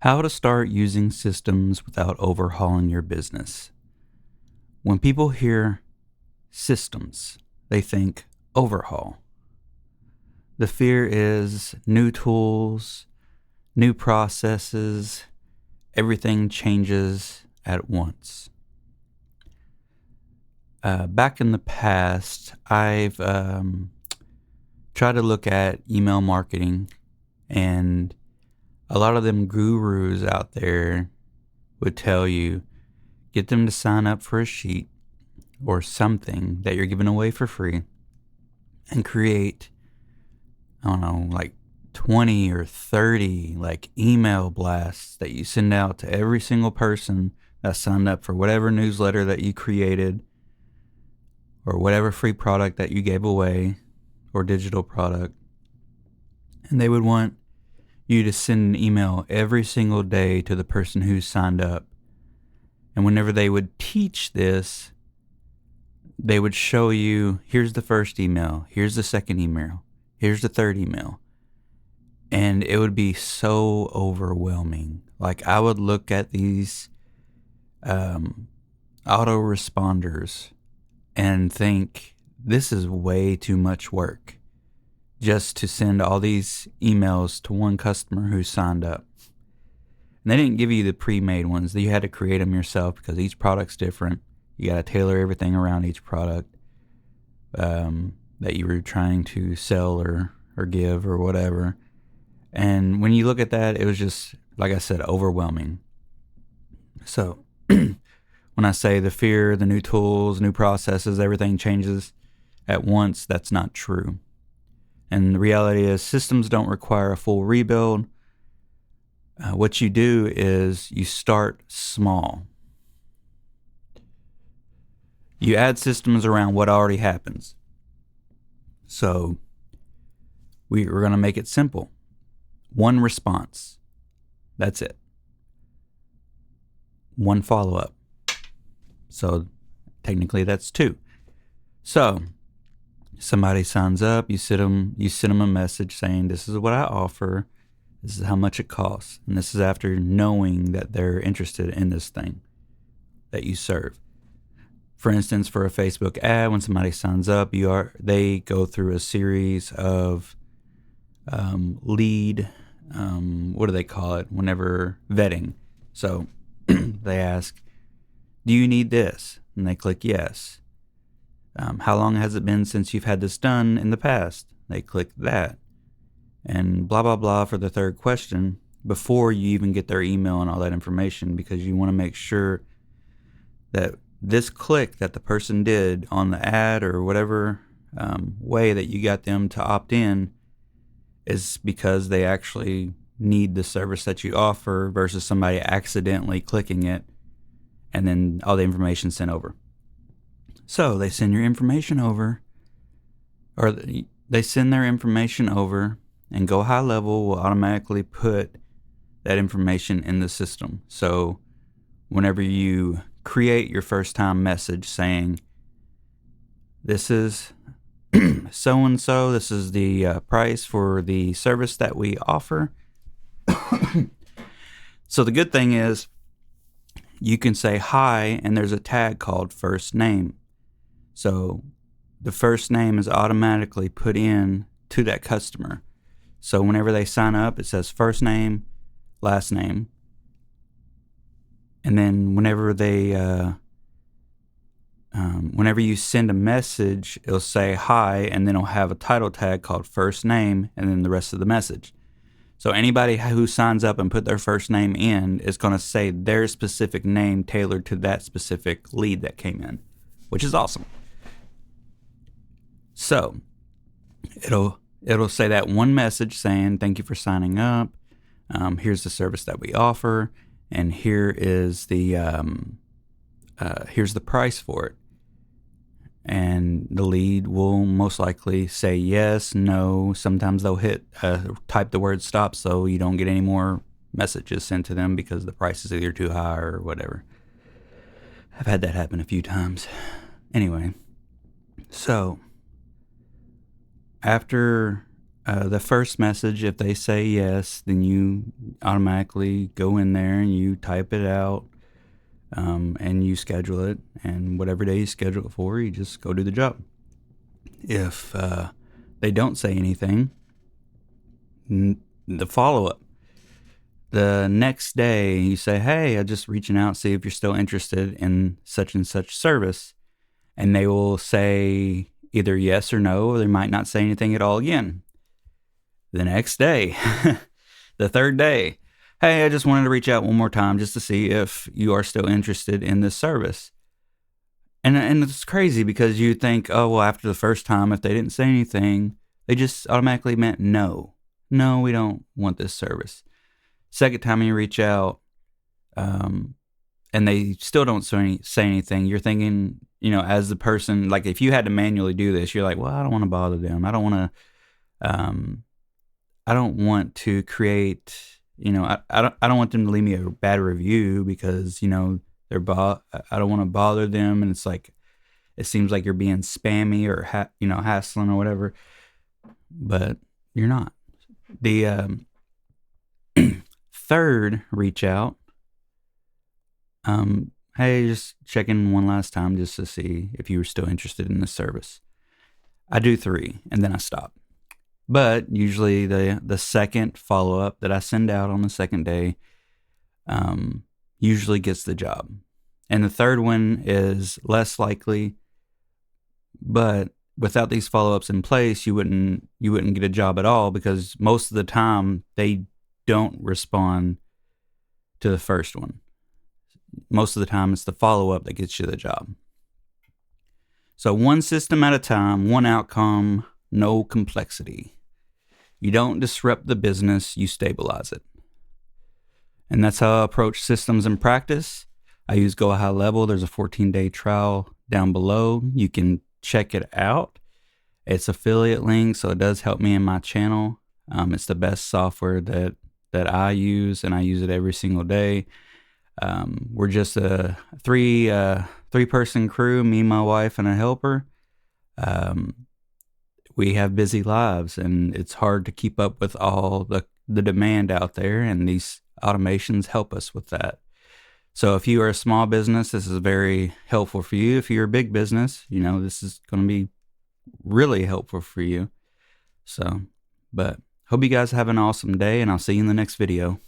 How to start using systems without overhauling your business. When people hear systems, they think overhaul. The fear is new tools, new processes, everything changes at once. Back in the past, I've tried to look at email marketing, and a lot of them gurus out there would tell you, get them to sign up for a sheet or something that you're giving away for free and create, I don't know, like 20 or 30 like email blasts that you send out to every single person that signed up for whatever newsletter that you created or whatever free product that you gave away or digital product. And they would want you to send an email every single day to the person who signed up. And whenever they would teach this, they would show you, here's the first email, here's the second email, here's the third email. And it would be so overwhelming. Like, I would look at these autoresponders and think, this is way too much work just to send all these emails to one customer who signed up. And they didn't give you the pre-made ones. You had to create them yourself because each product's different. You got to tailor everything around each product that you were trying to sell or give or whatever. And when you look at that, it was just, like I said, overwhelming. So when I say the fear, the new tools, new processes, everything changes at once, that's not true. And the reality is systems don't require a full rebuild. What you do is you start small. You add systems around what already happens. So we're going to make it simple. One response. That's it. One follow-up. So technically that's two. So somebody signs up, you send them a message saying, this is what I offer, this is how much it costs, and this is after knowing that they're interested in this thing that you serve. For instance, for a Facebook ad, when somebody signs up, they go through a series of lead, what do they call it? Whenever vetting. So they ask, do you need this? And they click yes. How long has it been since you've had this done in the past? They click that. And blah, blah, blah for the third question before you even get their email and all that information, because you want to make sure that this click that the person did on the ad or whatever way that you got them to opt in is because they actually need the service that you offer versus somebody accidentally clicking it and then all the information sent over. So they send your information over, or they send their information over, and GoHighLevel will automatically put that information in the system. So whenever you create your first time message saying, this is so-and-so, this is the price for the service that we offer. So the good thing is you can say hi, and there's a tag called first name. So the first name is automatically put in to that customer. So whenever they sign up, it says first name, last name. And then whenever you send a message, it'll say hi, and then it'll have a title tag called first name, and then the rest of the message. So anybody who signs up and put their first name in is going to say their specific name tailored to that specific lead that came in, which is awesome. So it'll say that one message saying, thank you for signing up. Here's the service that we offer, and here is here's the price for it. And the lead will most likely say yes, no. Sometimes they'll type the word stop so you don't get any more messages sent to them because the price is either too high or whatever. I've had that happen a few times. Anyway, so after The first message, if they say yes, then you automatically go in there and you type it out, and you schedule it. And whatever day you schedule it for, you just go do the job. If they don't say anything, the follow up. The next day, you say, hey, I'm just reaching out, see if you're still interested in such and such service. And they will say either yes or no, or they might not say anything at all again. The next day, the third day, hey, I just wanted to reach out one more time just to see if you are still interested in this service. And it's crazy because you think, oh, well, after the first time, if they didn't say anything, they just automatically meant no. No, we don't want this service. Second time you reach out, and they still don't say anything, you're thinking, as the person, like if you had to manually do this, you're like, well, I don't want to bother them. I don't want to create, I don't want them to leave me a bad review because, I don't want to bother them. And it's like, it seems like you're being spammy or, hassling or whatever, but you're not. The third reach out, hey, just checking one last time just to see if you were still interested in this service. I do 3 and then I stop. But usually the second follow-up that I send out on the second day usually gets the job. And the third one is less likely, but without these follow-ups in place, you wouldn't get a job at all because most of the time they don't respond to the first one. Most of the time it's the follow-up that gets you the job. So one system at a time, one outcome, no complexity. You don't disrupt the business, you stabilize it. And that's how I approach systems in practice. I use GoHighLevel. There's a 14-day trial down below. You can check it out. It's affiliate link, so it does help me in my channel. It's the best software that I use, and I use it every single day. We're just a three-person crew, me, my wife, and a helper. We have busy lives, and it's hard to keep up with all the demand out there, and these automations help us with that. So if you are a small business, this is very helpful for you. If you're a big business, this is going to be really helpful for you. So, but hope you guys have an awesome day, and I'll see you in the next video.